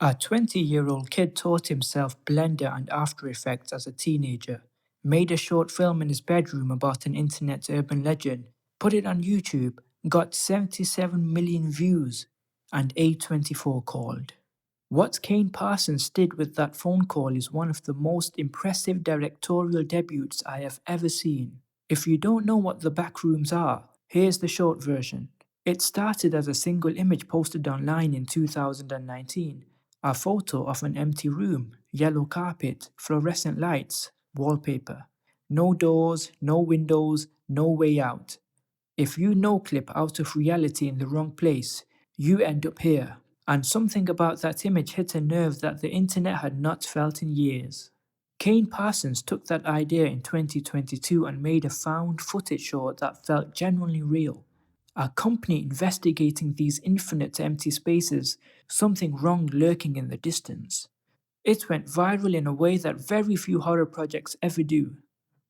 A 20-year-old kid taught himself Blender and After Effects as a teenager, made a short film in his bedroom about an internet urban legend, put it on YouTube, got 77 million views, and A24 called. What Kane Parsons did with that phone call is one of the most impressive directorial debuts I have ever seen. If you don't know what the Backrooms are, here's the short version. It started as a single image posted online in 2019, a photo of an empty room, yellow carpet, fluorescent lights, wallpaper. No doors, no windows, no way out. If you no-clip out of reality in the wrong place, you end up here. And something about that image hit a nerve that the internet had not felt in years. Kane Parsons took that idea in 2022 and made a found footage short that felt genuinely real. A company investigating these infinite empty spaces, something wrong lurking in the distance. It went viral in a way that very few horror projects ever do.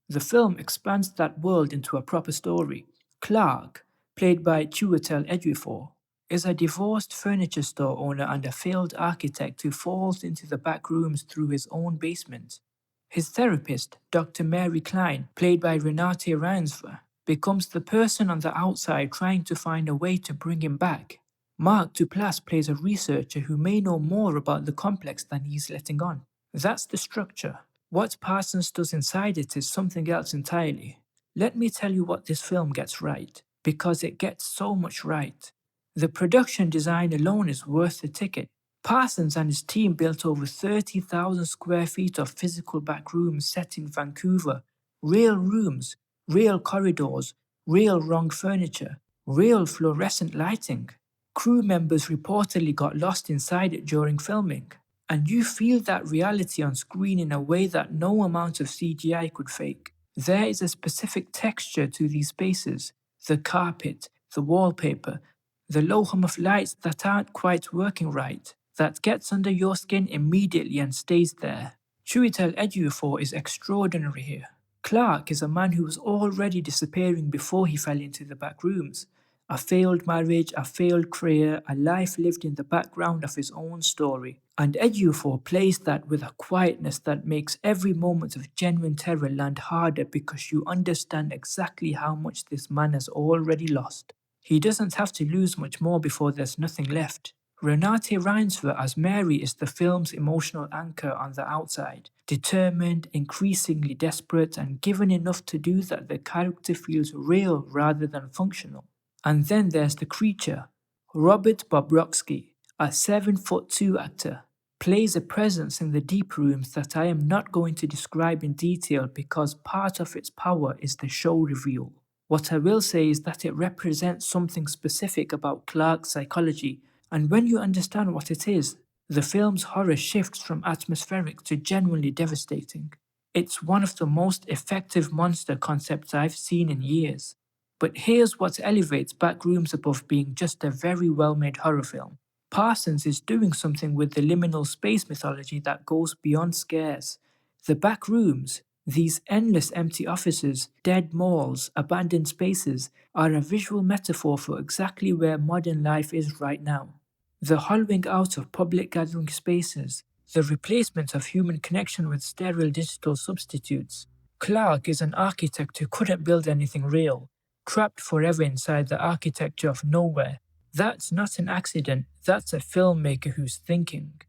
The film expands that world into a proper story. Clark, played by Chiwetel Ejiofor, is a divorced furniture store owner and a failed architect who falls into the back rooms through his own basement. His therapist, Dr. Mary Klein, played by Renate Reinsve, becomes the person on the outside trying to find a way to bring him back. Mark Duplass plays a researcher who may know more about the complex than he's letting on. That's the structure. What Parsons does inside it is something else entirely. Let me tell you what this film gets right, because it gets so much right. The production design alone is worth the ticket. Parsons and his team built over 30,000 square feet of physical back rooms set in Vancouver. Real rooms, real corridors, real wrong furniture, real fluorescent lighting. Crew members reportedly got lost inside it during filming. And you feel that reality on screen in a way that no amount of CGI could fake. There is a specific texture to these spaces, the carpet, the wallpaper, the low hum of lights that aren't quite working right, that gets under your skin immediately and stays there. Chiwetel Ejiofor is extraordinary here. Clark is a man who was already disappearing before he fell into the back rooms. A failed marriage, a failed career, a life lived in the background of his own story. And Ejiofor plays that with a quietness that makes every moment of genuine terror land harder because you understand exactly how much this man has already lost. He doesn't have to lose much more before there's nothing left. Renate Reinsve as Mary is the film's emotional anchor on the outside, determined, increasingly desperate, and given enough to do that the character feels real rather than functional. And then there's the creature. Robert Bobrovsky, a 7'2" actor, plays a presence in the deep rooms that I am not going to describe in detail because part of its power is the show reveal. What I will say is that it represents something specific about Clark's psychology, and when you understand what it is, the film's horror shifts from atmospheric to genuinely devastating. It's one of the most effective monster concepts I've seen in years. But here's what elevates Backrooms above being just a very well-made horror film. Parsons is doing something with the liminal space mythology that goes beyond scares. The back rooms, these endless empty offices, dead malls, abandoned spaces, are a visual metaphor for exactly where modern life is right now. The hollowing out of public gathering spaces, the replacement of human connection with sterile digital substitutes. Clark is an architect who couldn't build anything real, trapped forever inside the architecture of nowhere. That's not an accident, that's a filmmaker who's thinking.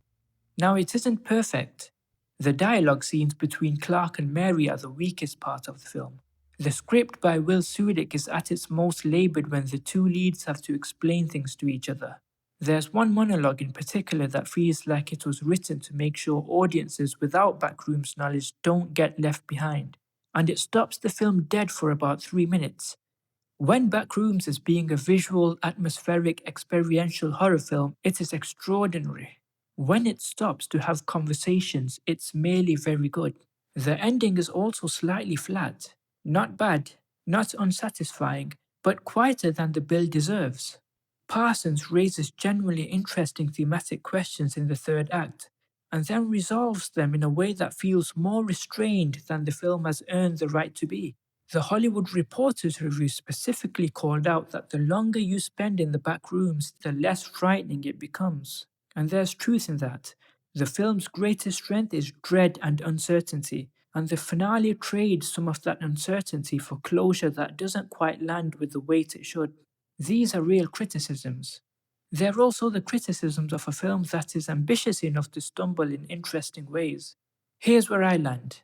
Now, it isn't perfect. The dialogue scenes between Clark and Mary are the weakest part of the film. The script by Will Soodik is at its most laboured when the two leads have to explain things to each other. There's one monologue in particular that feels like it was written to make sure audiences without Backrooms knowledge don't get left behind, and it stops the film dead for about 3 minutes. When Backrooms is being a visual, atmospheric, experiential horror film, it is extraordinary. When it stops to have conversations, it's merely very good. The ending is also slightly flat. Not bad, not unsatisfying, but quieter than the bill deserves. Parsons raises genuinely interesting thematic questions in the third act, and then resolves them in a way that feels more restrained than the film has earned the right to be. The Hollywood Reporter's review specifically called out that the longer you spend in the back rooms, the less frightening it becomes. And there's truth in that. The film's greatest strength is dread and uncertainty, and the finale trades some of that uncertainty for closure that doesn't quite land with the weight it should. These are real criticisms. They're also the criticisms of a film that is ambitious enough to stumble in interesting ways. Here's where I land.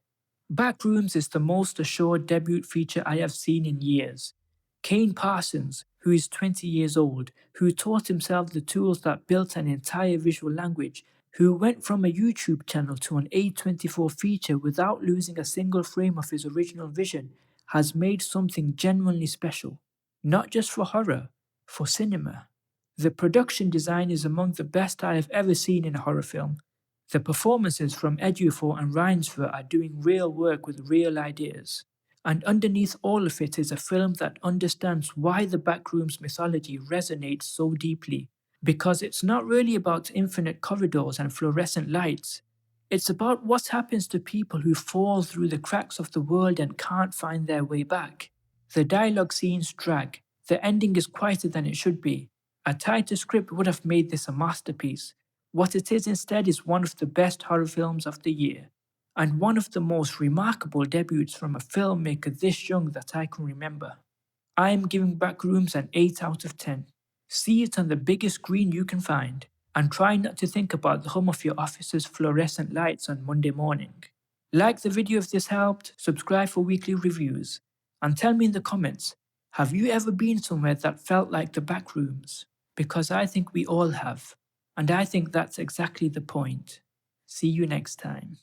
Backrooms is the most assured debut feature I have seen in years. Kane Parsons, who is 20 years old, who taught himself the tools that built an entire visual language, who went from a YouTube channel to an A24 feature without losing a single frame of his original vision, has made something genuinely special. Not just for horror, for cinema. The production design is among the best I have ever seen in a horror film. The performances from Ejiofor and Reinsve are doing real work with real ideas. And underneath all of it is a film that understands why the Backrooms mythology resonates so deeply. Because it's not really about infinite corridors and fluorescent lights. It's about what happens to people who fall through the cracks of the world and can't find their way back. The dialogue scenes drag. The ending is quieter than it should be. A tighter script would have made this a masterpiece. What it is instead is one of the best horror films of the year, and one of the most remarkable debuts from a filmmaker this young that I can remember. I am giving Backrooms an 8 out of 10. See it on the biggest screen you can find, and try not to think about the hum of your office's fluorescent lights on Monday morning. Like the video if this helped, subscribe for weekly reviews, and tell me in the comments, have you ever been somewhere that felt like the Backrooms? Because I think we all have, and I think that's exactly the point. See you next time.